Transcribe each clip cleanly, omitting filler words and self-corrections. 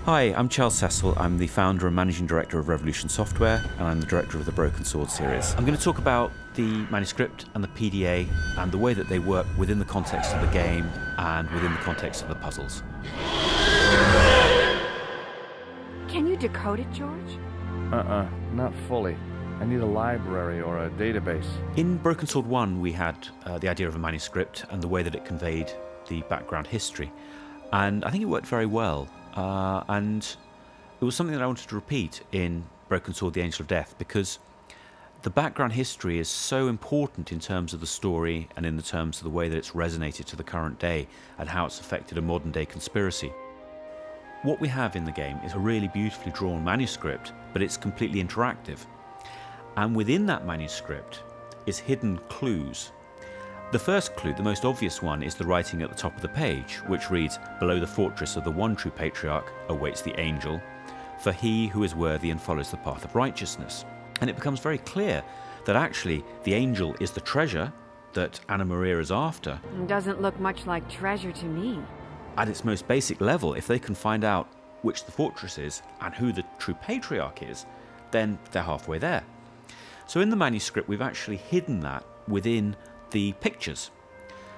Hi, I'm Charles Cecil. I'm the founder and managing director of Revolution Software, and I'm the director of the Broken Sword series. I'm going to talk about the manuscript and the PDA and the way that they work within the context of the game and within the context of the puzzles. Can you decode it, George? Not fully. I need a library or a database. In Broken Sword 1, we had the idea of a manuscript and the way that it conveyed the background history. And I think it worked very well. And it was something that I wanted to repeat in Broken Sword, The Angel of Death, because the background history is so important in terms of the story and in the terms of the way that it's resonated to the current day and how it's affected a modern day conspiracy. What we have in the game is a really beautifully drawn manuscript, but it's completely interactive. And within that manuscript is hidden clues. The first clue, the most obvious one, is the writing at the top of the page, which reads, "Below the fortress of the one true patriarch awaits the angel, for he who is worthy and follows the path of righteousness." And it becomes very clear that actually the angel is the treasure that Anna Maria is after. It doesn't look much like treasure to me. At its most basic level, if they can find out which the fortress is and who the true patriarch is, then they're halfway there. So in the manuscript, we've actually hidden that within the pictures.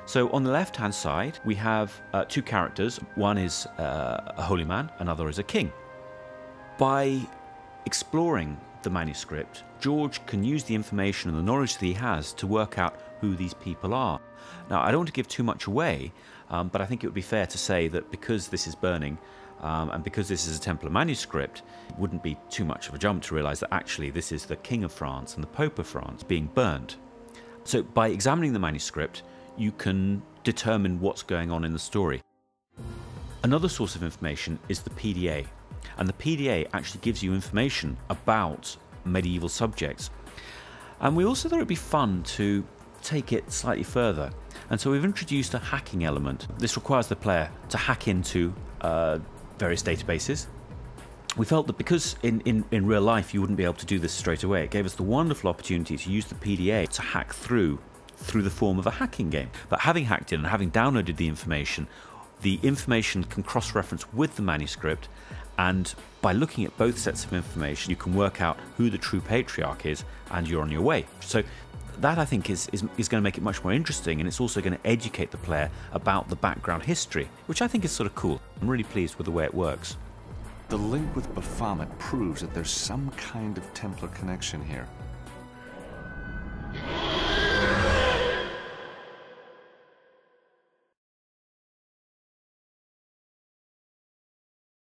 So on the left hand side we have two characters. One is a holy man, another is a king. By exploring the manuscript, George can use the information and the knowledge that he has to work out who these people are. Now, I don't want to give too much away, but I think it would be fair to say that because this is burning and because this is a Templar manuscript, it wouldn't be too much of a jump to realise that actually this is the King of France and the Pope of France being burnt. So by examining the manuscript, you can determine what's going on in the story. Another source of information is the PDA, and the PDA actually gives you information about medieval subjects. And we also thought it'd be fun to take it slightly further, and so we've introduced a hacking element. This requires the player to hack into various databases. We felt that because in real life you wouldn't be able to do this straight away, it gave us the wonderful opportunity to use the PDA to hack through the form of a hacking game. But having hacked in and having downloaded the information can cross-reference with the manuscript, and by looking at both sets of information you can work out who the true patriarch is and you're on your way. So that, I think, is going to make it much more interesting, and it's also going to educate the player about the background history, which I think is sort of cool. I'm really pleased with the way it works. The link with Baphomet proves that there's some kind of Templar connection here.